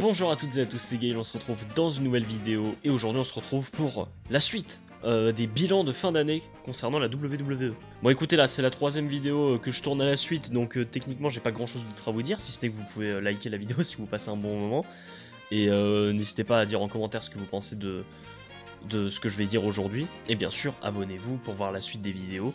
Bonjour à toutes et à tous, c'est Gaël, on se retrouve dans une nouvelle vidéo et aujourd'hui on se retrouve pour la suite des bilans de fin d'année concernant la WWE. Bon écoutez là, c'est la troisième vidéo que je tourne à la suite, donc techniquement j'ai pas grand chose d'autre à vous dire, si ce n'est que vous pouvez liker la vidéo si vous passez un bon moment. Et n'hésitez pas à dire en commentaire ce que vous pensez de ce que je vais dire aujourd'hui. Et bien sûr, abonnez-vous pour voir la suite des vidéos.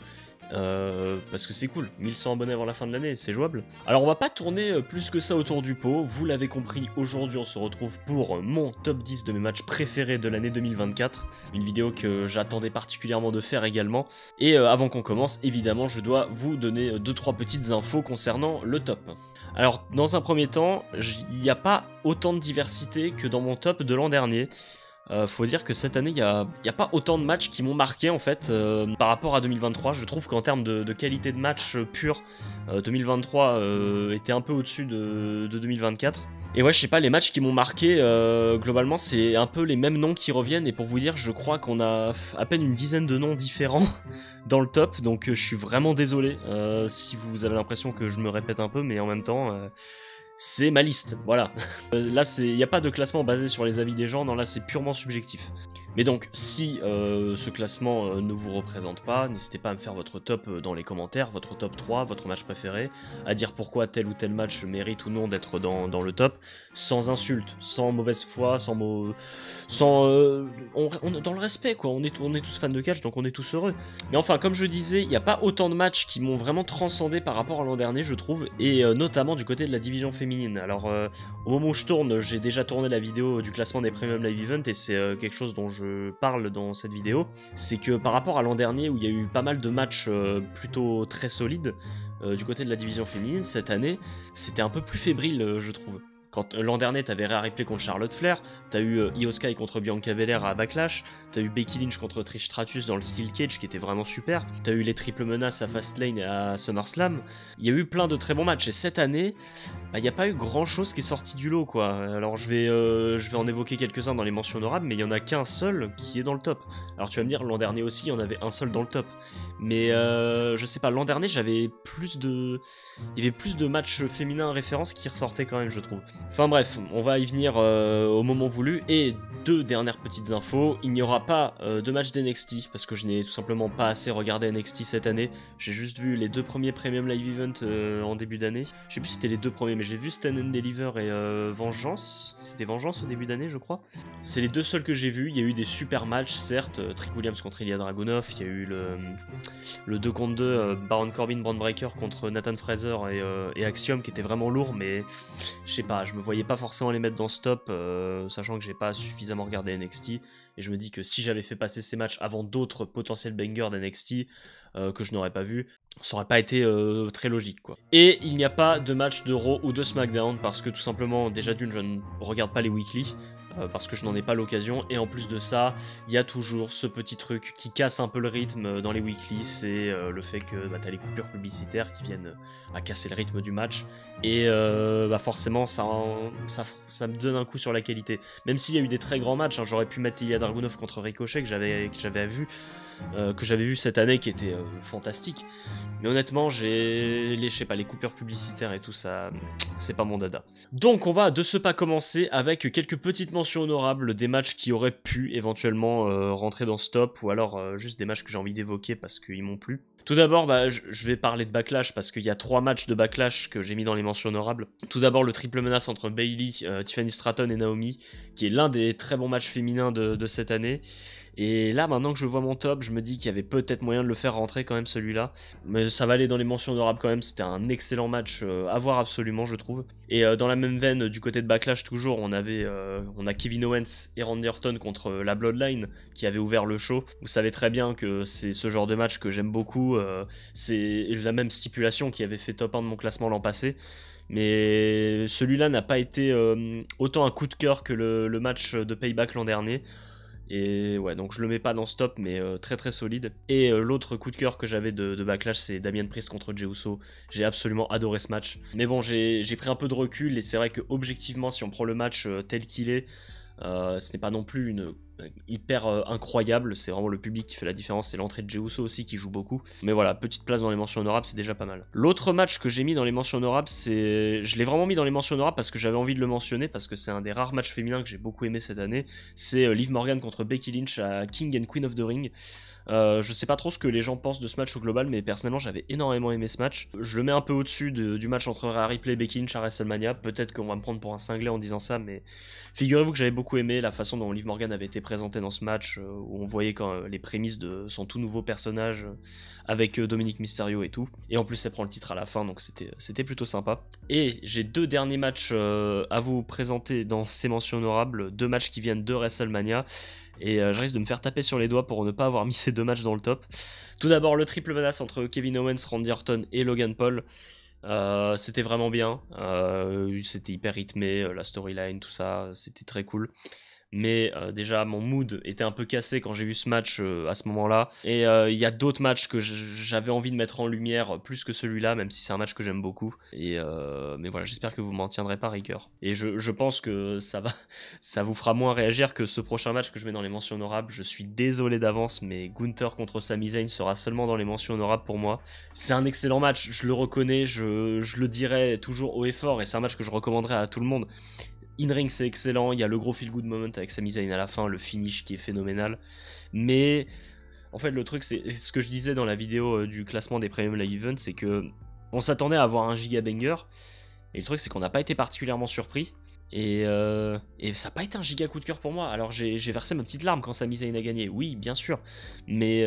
Parce que c'est cool, 1100 abonnés avant la fin de l'année, c'est jouable. Alors on va pas tourner plus que ça autour du pot, vous l'avez compris, aujourd'hui on se retrouve pour mon top 10 de mes matchs préférés de l'année 2024. Une vidéo que j'attendais particulièrement de faire également. Et avant qu'on commence, évidemment je dois vous donner 2-3 petites infos concernant le top. Alors dans un premier temps, il n'y a pas autant de diversité que dans mon top de l'an dernier. Faut dire que cette année, il n'y a pas autant de matchs qui m'ont marqué en fait par rapport à 2023. Je trouve qu'en termes de qualité de match pur, 2023 était un peu au-dessus de 2024. Et ouais, je sais pas, les matchs qui m'ont marqué, globalement, c'est un peu les mêmes noms qui reviennent. Et pour vous dire, je crois qu'on a à peine une dizaine de noms différents dans le top. Donc je suis vraiment désolé si vous avez l'impression que je me répète un peu, mais en même temps... c'est ma liste, voilà. Là, il n'y a pas de classement basé sur les avis des gens, non, là c'est purement subjectif. Mais donc, si ce classement ne vous représente pas, n'hésitez pas à me faire votre top dans les commentaires, votre top 3, votre match préféré, à dire pourquoi tel ou tel match mérite ou non d'être dans le top, sans insulte, sans mauvaise foi, sans dans le respect, quoi. On est tous fans de catch, donc on est tous heureux. Mais enfin, comme je disais, il n'y a pas autant de matchs qui m'ont vraiment transcendé par rapport à l'an dernier, je trouve, et notamment du côté de la division féminine. Alors, au moment où je tourne, j'ai déjà tourné la vidéo du classement des Premium Live Event, et c'est quelque chose dont je parle dans cette vidéo, c'est que par rapport à l'an dernier où il y a eu pas mal de matchs plutôt très solides du côté de la division féminine, cette année c'était un peu plus fébrile je trouve. Quand l'an dernier t'avais Rhea Ripley contre Charlotte Flair, t'as eu Io Sky contre Bianca Belair à Backlash, t'as eu Becky Lynch contre Trish Stratus dans le Steel Cage qui était vraiment super, t'as eu les triples menaces à Fastlane et à SummerSlam, il y a eu plein de très bons matchs et cette année, il n'y a pas eu grand chose qui est sorti du lot quoi. Alors je vais en évoquer quelques-uns dans les mentions honorables, mais il n'y en a qu'un seul qui est dans le top. Alors tu vas me dire, l'an dernier aussi il y en avait un seul dans le top, mais je sais pas, l'an dernier il y avait plus de matchs féminins références qui ressortaient quand même je trouve. Enfin bref, on va y venir au moment voulu. Et deux dernières petites infos, il n'y aura pas de match d'NXT parce que je n'ai tout simplement pas assez regardé NXT cette année. J'ai juste vu les deux premiers Premium Live Event en début d'année. Je sais plus si c'était les deux premiers, mais j'ai vu Stand and Deliver et Vengeance. C'était Vengeance au début d'année je crois. C'est les deux seuls que j'ai vus. Il y a eu des super matchs certes, Trick Williams contre Ilya Dragunov, il y a eu le 2 contre 2 Baron Corbin Braun Breaker contre Nathan Fraser et Axiom qui était vraiment lourd, mais je sais pas, je me voyais pas forcément les mettre dans ce top, sachant que j'ai pas suffisamment regardé NXT, et je me dis que si j'avais fait passer ces matchs avant d'autres potentiels bangers d'NXT que je n'aurais pas vu, ça aurait pas été très logique quoi. Et il n'y a pas de match de Raw ou de SmackDown parce que tout simplement, déjà d'une, je ne regarde pas les weekly, parce que je n'en ai pas l'occasion, et en plus de ça, il y a toujours ce petit truc qui casse un peu le rythme dans les weekly, c'est le fait que t'as les coupures publicitaires qui viennent à casser le rythme du match, et forcément ça me donne un coup sur la qualité. Même s'il y a eu des très grands matchs, hein, j'aurais pu mettre Ilya Dragunov contre Ricochet que j'avais vu cette année qui était fantastique, mais honnêtement je sais pas, les coupures publicitaires et tout ça, c'est pas mon dada. Donc on va de ce pas commencer avec quelques petites mentions honorables des matchs qui auraient pu éventuellement rentrer dans ce top, ou alors juste des matchs que j'ai envie d'évoquer parce qu'ils m'ont plu. Tout d'abord, je vais parler de Backlash parce qu'il y a 3 matchs de Backlash que j'ai mis dans les mentions honorables. Tout d'abord, le triple menace entre Bayley, Tiffany Stratton et Naomi, qui est l'un des très bons matchs féminins de cette année. Et là, maintenant que je vois mon top, je me dis qu'il y avait peut-être moyen de le faire rentrer quand même celui-là. Mais ça va aller dans les mentions honorables quand même, c'était un excellent match à voir absolument je trouve. Et dans la même veine, du côté de Backlash toujours, on a Kevin Owens et Randy Orton contre la Bloodline qui avait ouvert le show. Vous savez très bien que c'est ce genre de match que j'aime beaucoup, c'est la même stipulation qui avait fait top 1 de mon classement l'an passé. Mais celui-là n'a pas été autant un coup de cœur que le match de Payback l'an dernier. Et ouais, donc je le mets pas dans ce top, mais très très solide. Et l'autre coup de cœur que j'avais de Backlash, c'est Damien Priest contre Jey Uso. J'ai absolument adoré ce match. Mais bon, j'ai pris un peu de recul, et c'est vrai que objectivement, si on prend le match tel qu'il est, ce n'est pas non plus une hyper incroyable. C'est vraiment le public qui fait la différence. C'est l'entrée de Jey Uso aussi qui joue beaucoup. Mais voilà, petite place dans les mentions honorables, c'est déjà pas mal. L'autre match que j'ai mis dans les mentions honorables, je l'ai vraiment mis dans les mentions honorables parce que j'avais envie de le mentionner, parce que c'est un des rares matchs féminins que j'ai beaucoup aimé cette année. C'est Liv Morgan contre Becky Lynch à King and Queen of the Ring. Je sais pas trop ce que les gens pensent de ce match au global, mais personnellement j'avais énormément aimé ce match. Je le mets un peu au-dessus du match entre Rhea Ripley et Becky Lynch à WrestleMania. Peut-être qu'on va me prendre pour un cinglé en disant ça, mais figurez-vous que j'avais beaucoup aimé la façon dont Liv Morgan avait été présentée dans ce match, où on voyait quand les prémices de son tout nouveau personnage avec Dominic Mysterio et tout. Et en plus elle prend le titre à la fin, donc c'était plutôt sympa. Et j'ai deux derniers matchs à vous présenter dans ces mentions honorables, deux matchs qui viennent de WrestleMania. Et je risque de me faire taper sur les doigts pour ne pas avoir mis ces deux matchs dans le top. Tout d'abord, le triple menace entre Kevin Owens, Randy Orton et Logan Paul. C'était vraiment bien. C'était hyper rythmé, la storyline, tout ça, c'était très cool. Mais déjà mon mood était un peu cassé quand j'ai vu ce match à ce moment-là. Et il y a d'autres matchs que j'avais envie de mettre en lumière plus que celui-là, même si c'est un match que j'aime beaucoup. Mais voilà, j'espère que vous m'en tiendrez pas rigueur. Et je pense que ça vous fera moins réagir que ce prochain match que je mets dans les mentions honorables. Je suis désolé d'avance, mais Gunther contre Sami Zayn sera seulement dans les mentions honorables pour moi. C'est un excellent match, je le reconnais, je le dirai toujours haut et fort, et c'est un match que je recommanderais à tout le monde. In-ring c'est excellent, il y a le gros feel-good moment avec Sami Zayn à la fin, le finish qui est phénoménal. Mais en fait le truc, c'est ce que je disais dans la vidéo du classement des Premium Live Events, c'est que on s'attendait à avoir un giga banger, et le truc c'est qu'on n'a pas été particulièrement surpris. Et ça n'a pas été un giga coup de cœur pour moi. Alors j'ai versé ma petite larme quand Sami Zayn a gagné, oui bien sûr. Mais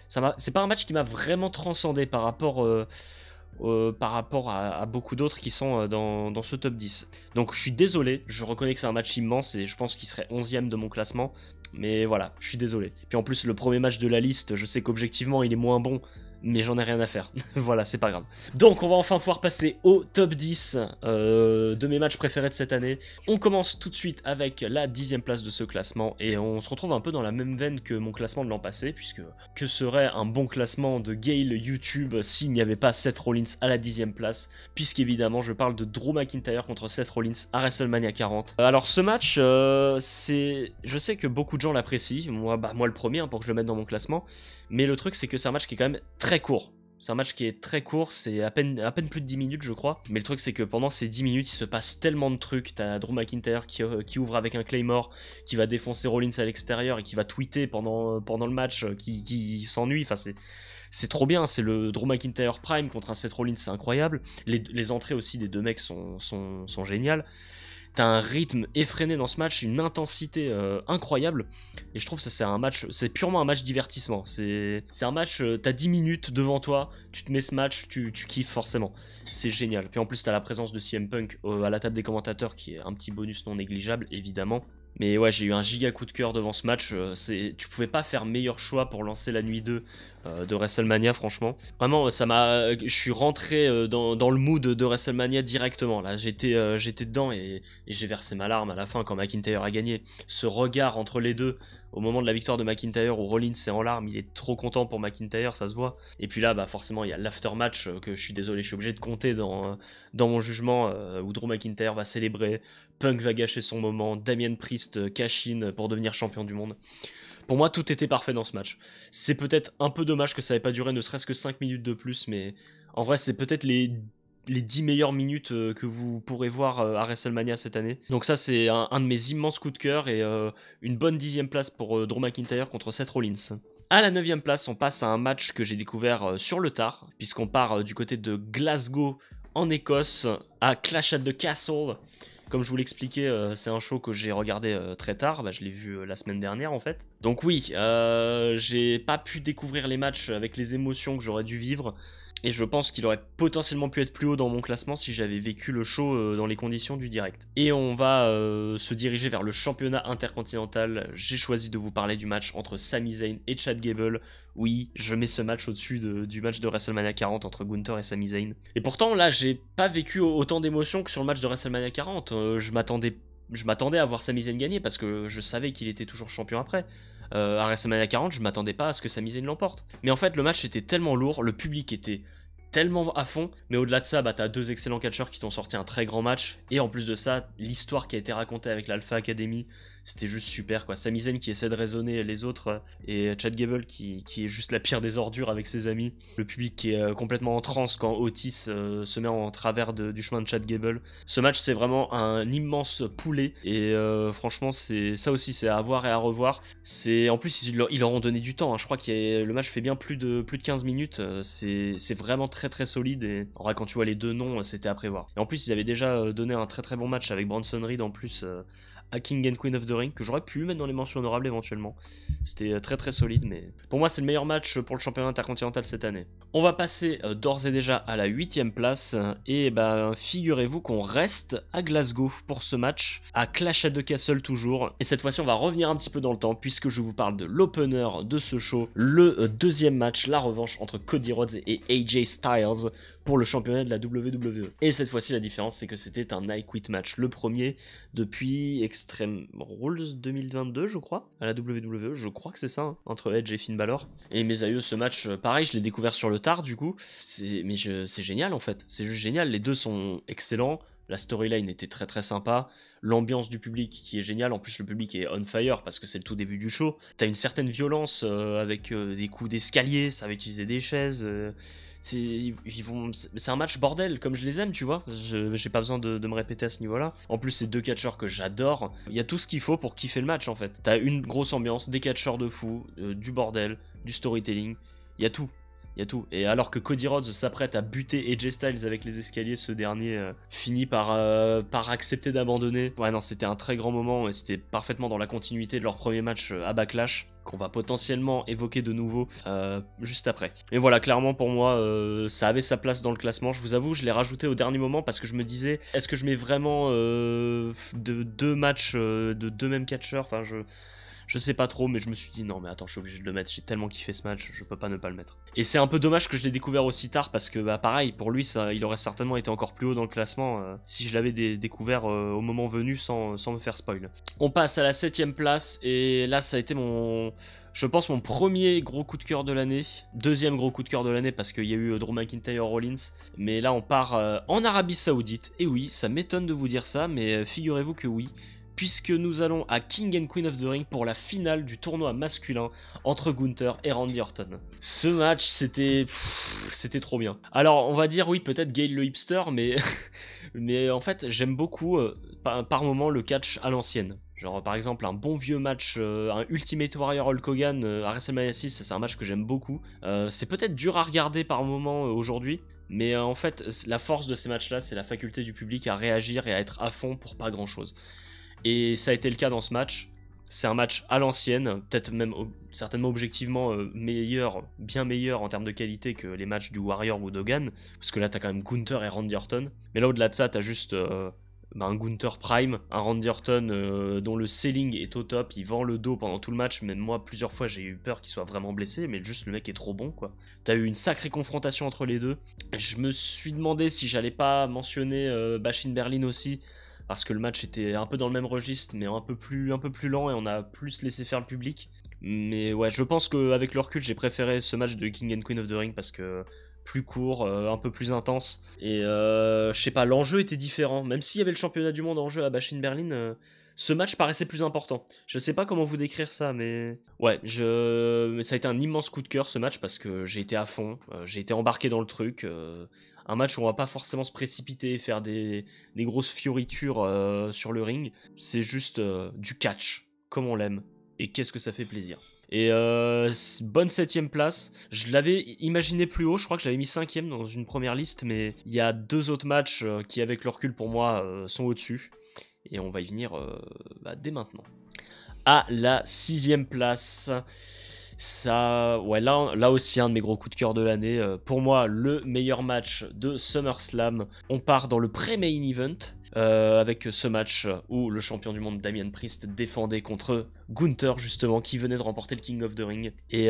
c'est pas un match qui m'a vraiment transcendé par rapport à beaucoup d'autres qui sont dans ce top 10. Donc je suis désolé, je reconnais que c'est un match immense et je pense qu'il serait 11ème de mon classement. Mais voilà, je suis désolé. Puis en plus, le premier match de la liste, je sais qu'objectivement il est moins bon, mais j'en ai rien à faire. Voilà, c'est pas grave. Donc on va enfin pouvoir passer au top 10 de mes matchs préférés de cette année. On commence tout de suite avec la 10ème place de ce classement, et on se retrouve un peu dans la même veine que mon classement de l'an passé, puisque que serait un bon classement de Gale YouTube s'il n'y avait pas Seth Rollins à la 10ème place, puisqu'évidemment je parle de Drew McIntyre contre Seth Rollins à WrestleMania 40. Alors ce match, je sais que beaucoup de gens l'apprécient, moi le premier pour que je le mette dans mon classement, mais le truc c'est que c'est un match qui est quand même très court. C'est un match qui est très court, c'est à peine plus de 10 minutes je crois. Mais le truc c'est que pendant ces 10 minutes il se passe tellement de trucs. T'as Drew McIntyre qui ouvre avec un Claymore, qui va défoncer Rollins à l'extérieur et qui va tweeter pendant le match, qui s'ennuie. Enfin c'est trop bien, c'est le Drew McIntyre Prime contre un Seth Rollins, c'est incroyable. Les entrées aussi des deux mecs sont géniales. T'as un rythme effréné dans ce match, une intensité incroyable, et je trouve que c'est un match, c'est purement un match divertissement. C'est un match, t'as 10 minutes devant toi, tu te mets ce match, tu kiffes forcément, c'est génial. Puis en plus t'as la présence de CM Punk à la table des commentateurs, qui est un petit bonus non négligeable évidemment. Mais ouais, j'ai eu un giga coup de cœur devant ce match, tu pouvais pas faire meilleur choix pour lancer la nuit 2 de WrestleMania, franchement. Vraiment, je suis rentré dans le mood de WrestleMania directement, là, j'étais dedans et j'ai versé ma larme à la fin quand McIntyre a gagné. Ce regard entre les deux, au moment de la victoire de McIntyre où Rollins est en larmes, il est trop content pour McIntyre, ça se voit. Et puis là, forcément, il y a l'aftermatch que je suis désolé, je suis obligé de compter dans mon jugement, où Drew McIntyre va célébrer, Punk va gâcher son moment, Damien Priest cash in pour devenir champion du monde. Pour moi, tout était parfait dans ce match. C'est peut-être un peu dommage que ça n'ait pas duré ne serait-ce que 5 minutes de plus, mais en vrai, c'est peut-être les 10 meilleures minutes que vous pourrez voir à WrestleMania cette année. Donc ça, c'est un de mes immenses coups de cœur, et une bonne 10ème place pour Drew McIntyre contre Seth Rollins. À la 9ème place, on passe à un match que j'ai découvert sur le tard, puisqu'on part du côté de Glasgow, en Écosse, à Clash at the Castle. Comme je vous l'expliquais, c'est un show que j'ai regardé très tard, je l'ai vu la semaine dernière en fait. Donc oui, j'ai pas pu découvrir les matchs avec les émotions que j'aurais dû vivre, et je pense qu'il aurait potentiellement pu être plus haut dans mon classement si j'avais vécu le show dans les conditions du direct. Et on va se diriger vers le championnat intercontinental. J'ai choisi de vous parler du match entre Sami Zayn et Chad Gable. Oui, je mets ce match au-dessus du match de WrestleMania 40 entre Gunther et Sami Zayn. Et pourtant, là, j'ai pas vécu autant d'émotions que sur le match de WrestleMania 40. Je m'attendais à voir Sami Zayn gagner parce que je savais qu'il était toujours champion après. À WrestleMania 40, je m'attendais pas à ce que Sami Zayn l'emporte. Mais en fait, le match était tellement lourd, le public était tellement à fond. Mais au-delà de ça, bah, t'as deux excellents catcheurs qui t'ont sorti un très grand match. Et en plus de ça, l'histoire qui a été racontée avec l'Alpha Academy, c'était juste super quoi. Sami Zayn qui essaie de raisonner les autres et Chad Gable qui est juste la pire des ordures avec ses amis. Le public qui est complètement en transe quand Otis se met en travers du chemin de Chad Gable. Ce match c'est vraiment un immense poulet et franchement c'est ça aussi c'est à voir et à revoir. En plus ils leur ont donné du temps. Hein. Je crois que le match fait bien plus de 15 minutes. C'est vraiment très très solide et en vrai quand tu vois les deux noms c'était à prévoir. Et en plus ils avaient déjà donné un très très bon match avec Bronson Reed en plus. À King and Queen of the Ring, que j'aurais pu mettre dans les mentions honorables éventuellement. C'était très très solide, mais pour moi c'est le meilleur match pour le championnat intercontinental cette année. On va passer d'ores et déjà à la 8ème place, et ben figurez-vous qu'on reste à Glasgow pour ce match, à Clash at the Castle toujours, et cette fois-ci on va revenir un petit peu dans le temps, puisque je vous parle de l'opener de ce show, le deuxième match, la revanche entre Cody Rhodes et AJ Styles, pour le championnat de la WWE. Et cette fois-ci, la différence, c'est que c'était un I Quit match. Le premier depuis Extreme Rules 2022, je crois, à la WWE. Je crois que c'est ça, hein, entre Edge et Finn Balor. Et mes aïeux, ce match, pareil, je l'ai découvert sur le tard, du coup. C'est génial, en fait. C'est juste génial. Les deux sont excellents. La storyline était très très sympa, l'ambiance du public qui est géniale, en plus le public est on fire parce que c'est le tout début du show. T'as une certaine violence avec des coups d'escalier, ça va utiliser des chaises. C'est un match bordel comme je les aime, tu vois. J'ai pas besoin de me répéter à ce niveau-là. En plus, c'est deux catcheurs que j'adore. Il y a tout ce qu'il faut pour kiffer le match en fait. T'as une grosse ambiance, des catcheurs de fou, du bordel, du storytelling. Il y a tout. Il y a tout. Et alors que Cody Rhodes s'apprête à buter AJ Styles avec les escaliers, ce dernier finit par accepter d'abandonner. Ouais, non, c'était un très grand moment et c'était parfaitement dans la continuité de leur premier match à Backlash, qu'on va potentiellement évoquer de nouveau juste après. Et voilà, clairement pour moi, ça avait sa place dans le classement. Je vous avoue, je l'ai rajouté au dernier moment parce que je me disais, est-ce que je mets vraiment deux matchs de deux mêmes catcheurs? Enfin, je sais pas trop, mais je me suis dit non mais attends, je suis obligé de le mettre, j'ai tellement kiffé ce match, je peux pas ne pas le mettre. Et c'est un peu dommage que je l'ai découvert aussi tard parce que bah pareil, pour lui ça, il aurait certainement été encore plus haut dans le classement si je l'avais découvert au moment venu sans me faire spoil. On passe à la 7ème place et là ça a été je pense mon premier gros coup de cœur de l'année, deuxième gros coup de cœur de l'année parce qu'il y a eu Drew McIntyre Rollins, mais là on part en Arabie Saoudite, et oui, ça m'étonne de vous dire ça, mais figurez-vous que oui, puisque nous allons à King and Queen of the Ring pour la finale du tournoi masculin entre Gunther et Randy Orton. Ce match, c'était trop bien. Alors, on va dire, oui, peut-être Gail le hipster, mais, mais en fait, j'aime beaucoup, par moment, le catch à l'ancienne. Genre, par exemple, un bon vieux match, un Ultimate Warrior Hulk Hogan à WrestleMania 6, c'est un match que j'aime beaucoup. C'est peut-être dur à regarder par moment aujourd'hui, mais en fait, la force de ces matchs-là, c'est la faculté du public à réagir et à être à fond pour pas grand-chose. Et ça a été le cas dans ce match. C'est un match à l'ancienne, peut-être même certainement objectivement meilleur, bien meilleur en termes de qualité que les matchs du Warrior ou d'Hogan, parce que là t'as quand même Gunther et Randy Orton. Mais là au-delà de ça, t'as juste un Gunther Prime, un Randy Orton dont le selling est au top, il vend le dos pendant tout le match, même moi plusieurs fois j'ai eu peur qu'il soit vraiment blessé, mais juste le mec est trop bon quoi. T'as eu une sacrée confrontation entre les deux. Je me suis demandé si j'allais pas mentionner Bashin Berlin aussi, parce que le match était un peu dans le même registre, mais un peu plus lent, et on a plus laissé faire le public. Mais ouais, je pense qu'avec le recul, j'ai préféré ce match de King and Queen of the Ring, parce que plus court, un peu plus intense, et je sais pas, l'enjeu était différent. Même s'il y avait le championnat du monde en jeu à Bashin Berlin, ce match paraissait plus important. Je sais pas comment vous décrire ça, mais ouais, ça a été un immense coup de cœur ce match, parce que j'ai été à fond, j'ai été embarqué dans le truc. Un match où on va pas forcément se précipiter et faire des grosses fioritures sur le ring. C'est juste du catch, comme on l'aime. Et qu'est-ce que ça fait plaisir. Et bonne 7ème place. Je l'avais imaginé plus haut, je crois que je l'avais mis 5ème dans une première liste, mais il y a deux autres matchs qui, avec le recul pour moi, sont au-dessus. Et on va y venir dès maintenant. À la 6ème place. Ça, ouais, là aussi un de mes gros coups de cœur de l'année. Pour moi, le meilleur match de SummerSlam. On part dans le pré-main event. avec ce match où le champion du monde Damien Priest défendait contre Gunther justement, qui venait de remporter le King of the Ring. Et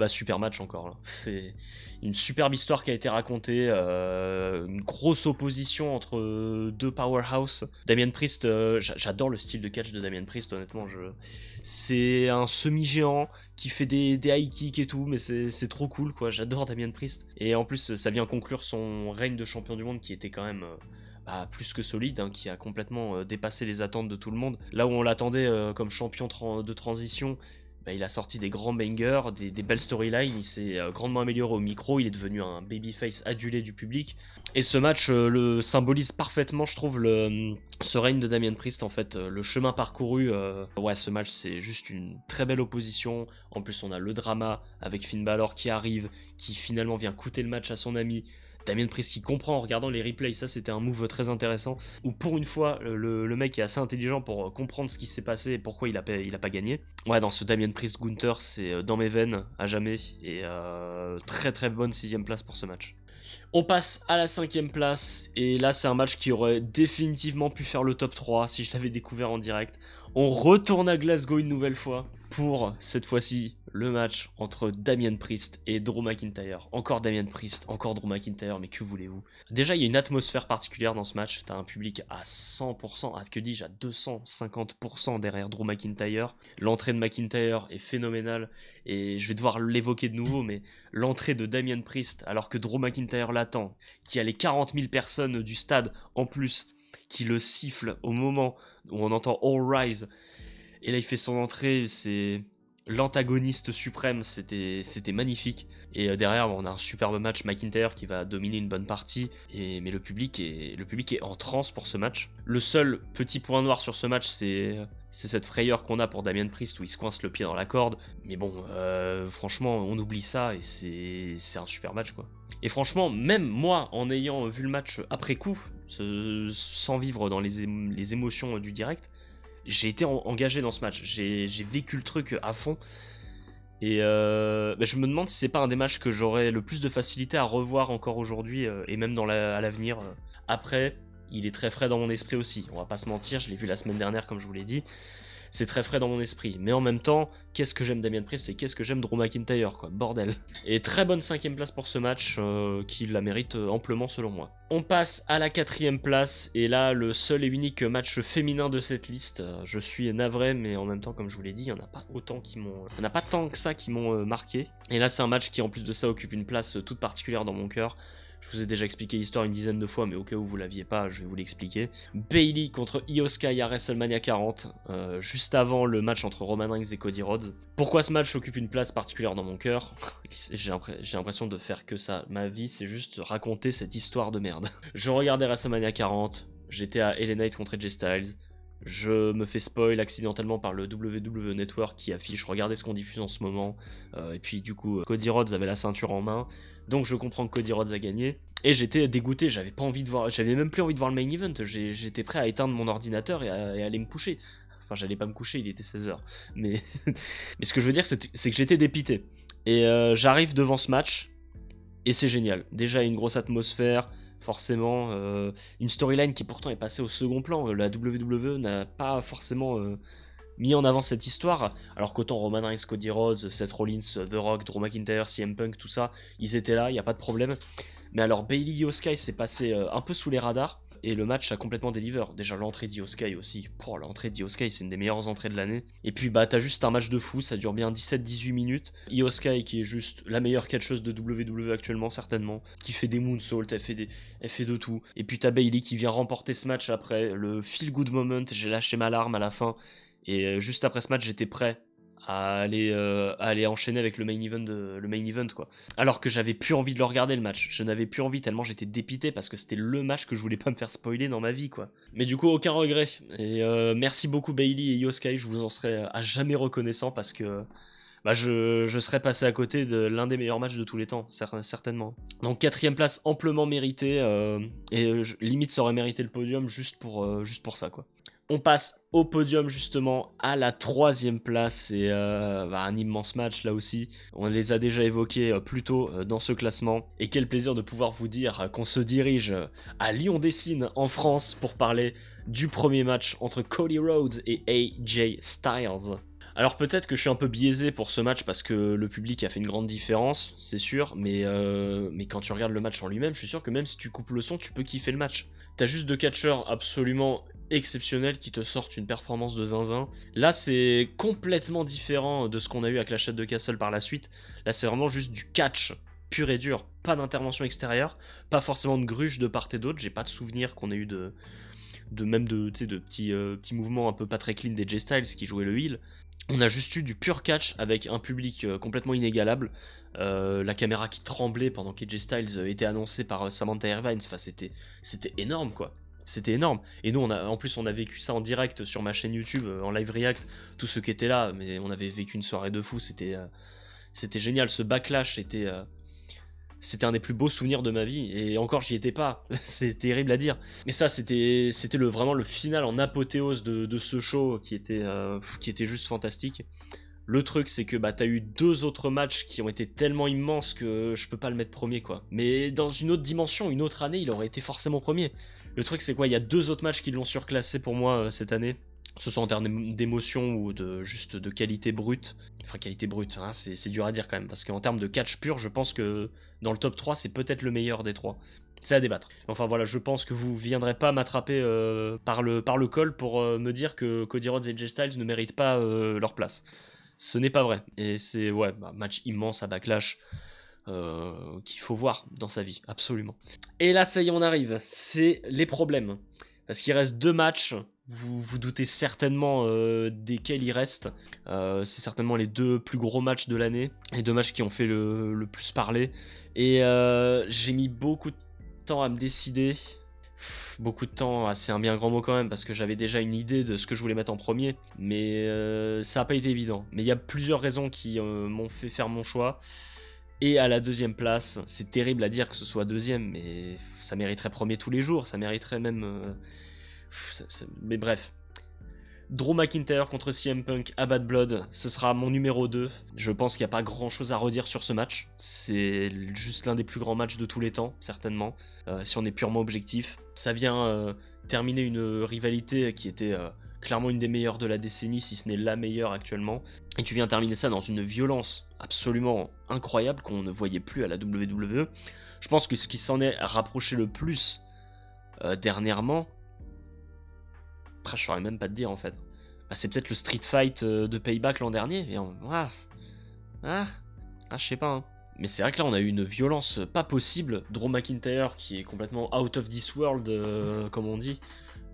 super match encore là. C'est une superbe histoire qui a été racontée, une grosse opposition entre deux powerhouse. Damien Priest, j'adore le style de catch de Damien Priest, honnêtement. C'est un semi-géant qui fait des high kicks et tout, mais c'est trop cool quoi, j'adore Damien Priest. Et en plus ça vient conclure son règne de champion du monde qui était quand même plus que solide, hein, qui a complètement dépassé les attentes de tout le monde. Là où on l'attendait comme champion de transition, il a sorti des grands bangers, des belles storylines, il s'est grandement amélioré au micro, il est devenu un babyface adulé du public. Et ce match le symbolise parfaitement, je trouve, ce règne de Damien Priest, en fait, le chemin parcouru. Ce match, c'est juste une très belle opposition. En plus, on a le drama avec Finn Balor qui arrive, qui finalement vient coûter le match à son ami. Damien Priest qui comprend en regardant les replays, ça c'était un move très intéressant, où pour une fois le mec est assez intelligent pour comprendre ce qui s'est passé et pourquoi il a pas gagné. Ouais, dans ce Damien Priest Gunther, c'est dans mes veines à jamais, et très très bonne 6ème place pour ce match. On passe à la 5ème place, et là c'est un match qui aurait définitivement pu faire le top 3 si je l'avais découvert en direct. On retourne à Glasgow une nouvelle fois, pour cette fois-ci le match entre Damien Priest et Drew McIntyre. Encore Damien Priest, encore Drew McIntyre, mais que voulez-vous? Déjà il y a une atmosphère particulière dans ce match, t'as un public à 100%, que dis-je, à 250% derrière Drew McIntyre. L'entrée de McIntyre est phénoménale, et je vais devoir l'évoquer de nouveau, mais l'entrée de Damien Priest, alors que Drew McIntyre l'attend, qui a les 40 000 personnes du stade en plus, qui le siffle au moment où on entend All Rise, et là il fait son entrée, c'est l'antagoniste suprême, c'était magnifique. Et derrière on a un superbe match, McIntyre qui va dominer une bonne partie, mais le public est en transe pour ce match. Le seul petit point noir sur ce match, c'est cette frayeur qu'on a pour Damien Priest où il se coince le pied dans la corde, mais bon, franchement on oublie ça et c'est un super match quoi. Et franchement, même moi, en ayant vu le match après coup, sans vivre dans les émotions du direct, j'ai été engagé dans ce match, j'ai vécu le truc à fond, et je me demande si c'est pas un des matchs que j'aurais le plus de facilité à revoir encore aujourd'hui, et même à l'avenir. Après, il est très frais dans mon esprit aussi, on va pas se mentir, je l'ai vu la semaine dernière comme je vous l'ai dit, c'est très frais dans mon esprit, mais en même temps, qu'est-ce que j'aime Damien Priest et qu'est-ce que j'aime Drew McIntyre quoi, bordel. Et très bonne 5ème place pour ce match, qui la mérite amplement selon moi. On passe à la 4ème place, et là le seul et unique match féminin de cette liste. Je suis navré, mais en même temps comme je vous l'ai dit, il n'y en a pas autant qui m'ont... Il n'y en a pas tant que ça qui m'ont marqué. Et là c'est un match qui en plus de ça occupe une place toute particulière dans mon cœur. Je vous ai déjà expliqué l'histoire une dizaine de fois, mais au cas où vous l'aviez pas, je vais vous l'expliquer. Bayley contre Io Sky à WrestleMania 40, juste avant le match entre Roman Reigns et Cody Rhodes. Pourquoi ce match occupe une place particulière dans mon cœur? J'ai l'impression de faire que ça. Ma vie, c'est juste raconter cette histoire de merde. Je regardais WrestleMania 40, j'étais à LA Knight contre AJ Styles. Je me fais spoil accidentellement par le WWE Network qui affiche regardez ce qu'on diffuse en ce moment, et puis du coup Cody Rhodes avait la ceinture en main, donc je comprends que Cody Rhodes a gagné, et j'étais dégoûté, j'avais même plus envie de voir le main event, j'étais prêt à éteindre mon ordinateur et aller me coucher. Enfin j'allais pas me coucher, il était 16h, mais ce que je veux dire c'est que j'étais dépité, et j'arrive devant ce match, et c'est génial, déjà une grosse atmosphère, forcément, une storyline qui pourtant est passée au second plan. La WWE n'a pas forcément mis en avant cette histoire, alors qu'autant Roman Reigns, Cody Rhodes, Seth Rollins, The Rock, Drew McIntyre, CM Punk, tout ça, ils étaient là, il n'y a pas de problème. Mais alors Bayley Io Sky s'est passé un peu sous les radars, et le match a complètement deliver. Déjà l'entrée d'Io Sky aussi, l'entrée d'Io Sky c'est une des meilleures entrées de l'année. Et puis t'as juste un match de fou, ça dure bien 17-18 minutes. Io Sky qui est juste la meilleure catcheuse de WWE actuellement certainement, qui fait des moonsaults, elle fait de tout. Et puis t'as Bayley qui vient remporter ce match après, le feel good moment, j'ai lâché ma larme à la fin. Et juste après ce match j'étais prêt à aller enchaîner avec le main event quoi. Alors que j'avais plus envie de le regarder le match, je n'avais plus envie tellement j'étais dépité parce que c'était le match que je voulais pas me faire spoiler dans ma vie quoi. Mais du coup aucun regret, et merci beaucoup Bayley et Io Sky, je vous en serai à jamais reconnaissant parce que je serais passé à côté de l'un des meilleurs matchs de tous les temps, certainement. Donc 4ème place amplement méritée, et limite ça aurait mérité le podium juste pour ça quoi. On passe au podium justement à la 3e place et un immense match là aussi. On les a déjà évoqués plus tôt dans ce classement. Et quel plaisir de pouvoir vous dire qu'on se dirige à Lyon-Dessines en France pour parler du premier match entre Cody Rhodes et AJ Styles. Alors peut-être que je suis un peu biaisé pour ce match parce que le public a fait une grande différence, c'est sûr, mais quand tu regardes le match en lui-même, je suis sûr que même si tu coupes le son, tu peux kiffer le match. T'as juste deux catcheurs absolument exceptionnels qui te sortent une performance de zinzin. Là, c'est complètement différent de ce qu'on a eu à Clash at the Castle par la suite. Là, c'est vraiment juste du catch pur et dur, pas d'intervention extérieure, pas forcément de gruge de part et d'autre. J'ai pas de souvenir qu'on ait eu de petits mouvements un peu pas très clean des J Styles qui jouaient le heal. On a juste eu du pur catch avec un public complètement inégalable. La caméra qui tremblait pendant qu'AJ Styles était annoncé par Samantha Irvine. Enfin, c'était énorme, quoi. C'était énorme. Et nous, en plus, on a vécu ça en direct sur ma chaîne YouTube, en live react. Tous ceux qui étaient là, mais on avait vécu une soirée de fou. C'était génial. Ce backlash c'était un des plus beaux souvenirs de ma vie, et encore j'y étais pas, c'est terrible à dire. Mais ça, c'était vraiment le final en apothéose de ce show qui était juste fantastique. Le truc, c'est que t'as eu deux autres matchs qui ont été tellement immenses que je peux pas le mettre premier, quoi. Mais dans une autre dimension, une autre année, il aurait été forcément premier. Le truc, c'est quoi, il y a deux autres matchs qui l'ont surclassé pour moi cette année. Que ce soit en termes d'émotion ou juste de qualité brute. Enfin, qualité brute, hein, c'est dur à dire quand même. Parce qu'en termes de catch pur, je pense que dans le top 3, c'est peut-être le meilleur des trois. C'est à débattre. Enfin voilà, je pense que vous viendrez pas m'attraper par le col pour me dire que Cody Rhodes et AJ Styles ne méritent pas leur place. Ce n'est pas vrai. Et c'est, match immense à Backlash. Qu'il faut voir dans sa vie, absolument. Et là, ça y est, on arrive. C'est les problèmes. Parce qu'il reste deux matchs. Vous vous doutez certainement desquels il reste. C'est certainement les deux plus gros matchs de l'année. Les deux matchs qui ont fait le plus parler. Et j'ai mis beaucoup de temps à me décider. Beaucoup de temps, c'est un bien grand mot quand même, parce que j'avais déjà une idée de ce que je voulais mettre en premier. Mais ça n'a pas été évident. Mais il y a plusieurs raisons qui m'ont fait faire mon choix. Et à la deuxième place, c'est terrible à dire que ce soit deuxième, mais ça mériterait premier tous les jours. Ça mériterait même... Mais bref. Drew McIntyre contre CM Punk à Bad Blood, ce sera mon numéro 2. Je pense qu'il n'y a pas grand chose à redire sur ce match. C'est juste l'un des plus grands matchs de tous les temps, certainement, si on est purement objectif. Ça vient terminer une rivalité qui était clairement une des meilleures de la décennie, si ce n'est la meilleure actuellement. Et tu viens terminer ça dans une violence absolument incroyable qu'on ne voyait plus à la WWE. Je pense que ce qui s'en est rapproché le plus dernièrement... je saurais même pas te dire en fait. C'est peut-être le Street Fight de Payback l'an dernier. Et je sais pas. Hein. Mais c'est vrai que là on a eu une violence pas possible. Drew McIntyre qui est complètement out of this world, comme on dit.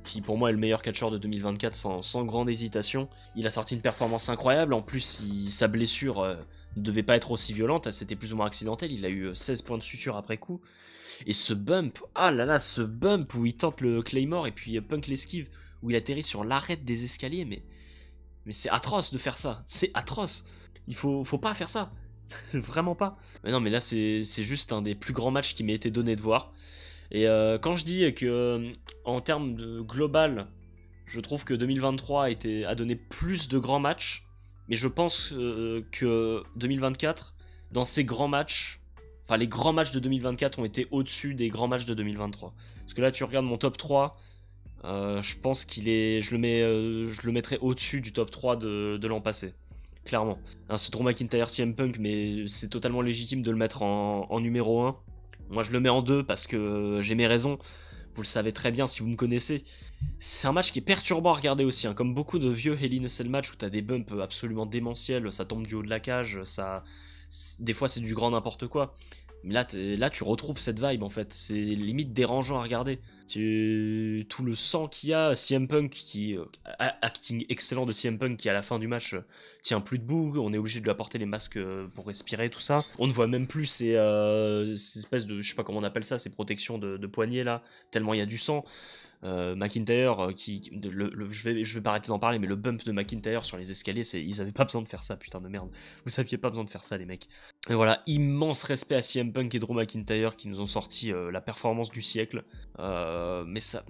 Qui pour moi est le meilleur catcheur de 2024 sans grande hésitation. Il a sorti une performance incroyable. En plus, sa blessure ne devait pas être aussi violente. C'était plus ou moins accidentel. Il a eu 16 points de suture après coup. Et ce bump, ce bump où il tente le Claymore et puis Punk l'esquive. Où il atterrit sur l'arête des escaliers, mais c'est atroce de faire ça, c'est atroce. Il faut pas faire ça, vraiment pas. Mais non, mais là c'est juste un des plus grands matchs qui m'a été donné de voir. Et quand je dis que en termes de global, je trouve que 2023 a donné plus de grands matchs, mais je pense que 2024, dans ces grands matchs, enfin les grands matchs de 2024 ont été au-dessus des grands matchs de 2023. Parce que là tu regardes mon top 3, je pense je le mettrais au-dessus du top 3 de l'an passé. Clairement. C'est Drew McIntyre, CM Punk, mais c'est totalement légitime de le mettre en numéro 1. Moi je le mets en 2 parce que j'ai mes raisons. Vous le savez très bien si vous me connaissez. C'est un match qui est perturbant à regarder aussi. Comme beaucoup de vieux Hell in a Cell match où t'as des bumps absolument démentiels, ça tombe du haut de la cage, des fois c'est du grand n'importe quoi. Mais là, tu retrouves cette vibe en fait. C'est limite dérangeant à regarder. Tout le sang qu'il y a, CM Punk acting excellent de CM Punk qui à la fin du match tient plus debout. On est obligé de lui apporter les masques pour respirer, tout ça. On ne voit même plus ces espèces de, je sais pas comment on appelle ça, ces protections de poignets là. Tellement il y a du sang. McIntyre je vais pas arrêter d'en parler, mais le bump de McIntyre sur les escaliers, ils avaient pas besoin de faire ça, putain de merde, vous aviez pas besoin de faire ça les mecs. Et voilà, immense respect à CM Punk et Drew McIntyre qui nous ont sorti la performance du siècle, mais ça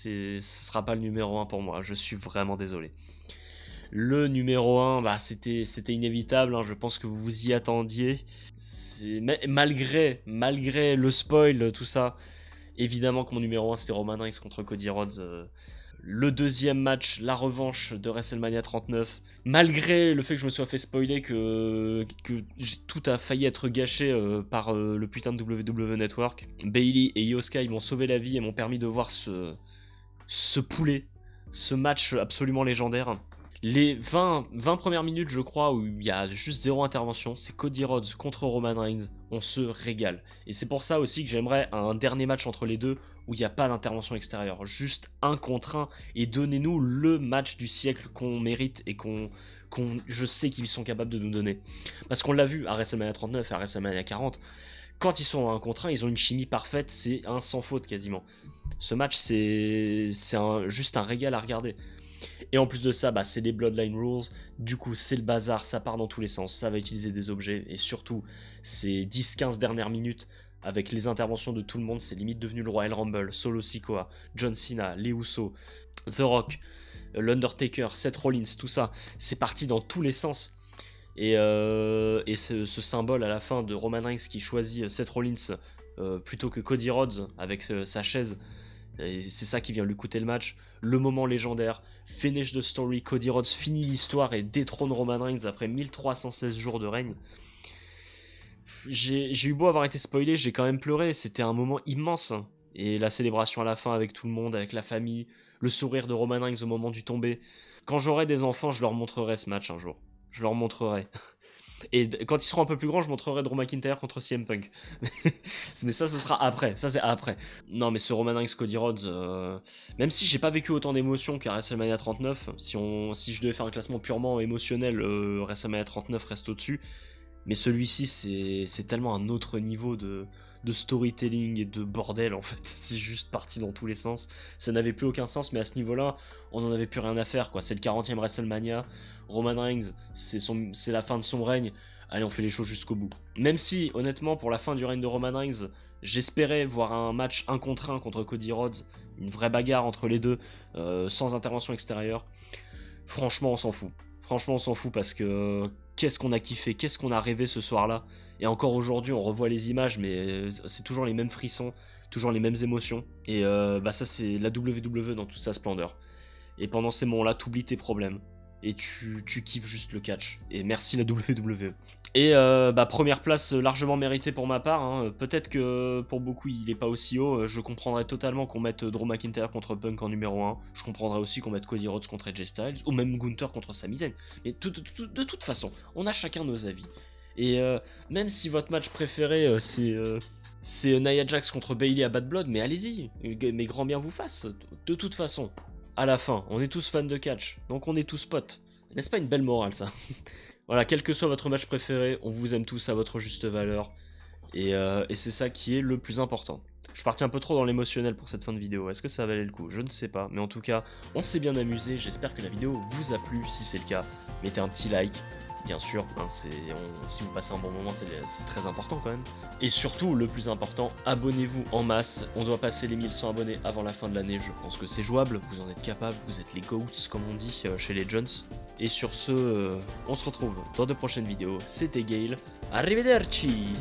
ce sera pas le numéro 1 pour moi, je suis vraiment désolé. Le numéro 1, bah, c'était inévitable, hein, je pense que vous vous y attendiez. Malgré le spoil, tout ça, évidemment que mon numéro 1 c'était Roman Reigns contre Cody Rhodes. Le deuxième match, la revanche de WrestleMania 39. Malgré le fait que je me sois fait spoiler, que tout a failli être gâché par le putain de WWE Network, Bayley et Io Sky m'ont sauvé la vie et m'ont permis de voir ce poulet, ce match absolument légendaire. Les 20 premières minutes, je crois, où il y a juste 0 intervention, c'est Cody Rhodes contre Roman Reigns, on se régale. Et c'est pour ça aussi que j'aimerais un dernier match entre les deux, où il n'y a pas d'intervention extérieure, juste 1 contre 1, et donnez-nous le match du siècle qu'on mérite et je sais qu'ils sont capables de nous donner. Parce qu'on l'a vu à WrestleMania 39 et à WrestleMania 40, quand ils sont en 1 contre 1, ils ont une chimie parfaite, c'est un sans faute quasiment. Ce match, c'est juste un régal à regarder. Et en plus de ça, bah, c'est les Bloodline Rules, du coup c'est le bazar, ça part dans tous les sens, ça va utiliser des objets, et surtout, ces 10-15 dernières minutes, avec les interventions de tout le monde, c'est limite devenu le Royal Rumble, Solo Sikoa, John Cena, les Usos, The Rock, l'Undertaker, Seth Rollins, tout ça, c'est parti dans tous les sens. Et ce symbole à la fin de Roman Reigns qui choisit Seth Rollins plutôt que Cody Rhodes avec sa chaise, et c'est ça qui vient lui coûter le match. Le moment légendaire, finish the story, Cody Rhodes finit l'histoire et détrône Roman Reigns après 1316 jours de règne. J'ai eu beau avoir été spoilé, j'ai quand même pleuré, c'était un moment immense. Et la célébration à la fin avec tout le monde, avec la famille, le sourire de Roman Reigns au moment du tombé. Quand j'aurai des enfants, je leur montrerai ce match un jour. Je leur montrerai. Et quand ils seront un peu plus grands, je montrerai Drew McIntyre contre CM Punk. Mais ça, ce sera après. Ça, c'est après. Non, mais ce Roman Reigns Cody Rhodes, même si j'ai pas vécu autant d'émotions qu'à WrestleMania 39, si je devais faire un classement purement émotionnel, WrestleMania 39 reste au-dessus. Mais celui-ci, c'est tellement un autre niveau de storytelling et de bordel, en fait. C'est juste parti dans tous les sens. Ça n'avait plus aucun sens, mais à ce niveau-là, on n'en avait plus rien à faire, quoi. C'est le 40e WrestleMania. Roman Reigns, c'est la fin de son règne. Allez, on fait les choses jusqu'au bout. Même si, honnêtement, pour la fin du règne de Roman Reigns, j'espérais voir un match 1 contre 1 contre Cody Rhodes, une vraie bagarre entre les deux, sans intervention extérieure. Franchement, on s'en fout. Franchement, on s'en fout parce que qu'est-ce qu'on a kiffé, qu'est-ce qu'on a rêvé ce soir-là. Et encore aujourd'hui, on revoit les images, mais c'est toujours les mêmes frissons, toujours les mêmes émotions. Et bah ça, c'est la WWE dans toute sa splendeur. Et pendant ces moments-là, t'oublies tes problèmes. Et tu kiffes juste le catch. Et merci la WWE. Et bah première place largement méritée pour ma part, hein. Peut-être que pour beaucoup il est pas aussi haut. Je comprendrais totalement qu'on mette Drew McIntyre contre Punk en numéro 1. Je comprendrais aussi qu'on mette Cody Rhodes contre AJ Styles, ou même Gunther contre Sami Zayn. Mais de toute façon, on a chacun nos avis. Et même si votre match préféré c'est Nia Jax contre Bayley à Bad Blood, mais allez-y, mais grand bien vous fasse. De toute façon, à la fin, on est tous fans de catch, donc on est tous potes. N'est-ce pas une belle morale, ça? Voilà, quel que soit votre match préféré, on vous aime tous à votre juste valeur. Et c'est ça qui est le plus important. Je suis parti un peu trop dans l'émotionnel pour cette fin de vidéo. Est-ce que ça valait le coup? Je ne sais pas. Mais en tout cas, on s'est bien amusé. J'espère que la vidéo vous a plu. Si c'est le cas, mettez un petit like. Bien sûr, hein, si vous passez un bon moment, c'est très important quand même. Et surtout, le plus important, abonnez-vous en masse. On doit passer les 1100 abonnés avant la fin de l'année. Je pense que c'est jouable. Vous en êtes capable. Vous êtes les GOATs, comme on dit chez les Jones. Et sur ce, on se retrouve dans de prochaines vidéos. C'était Gail. Arrivederci!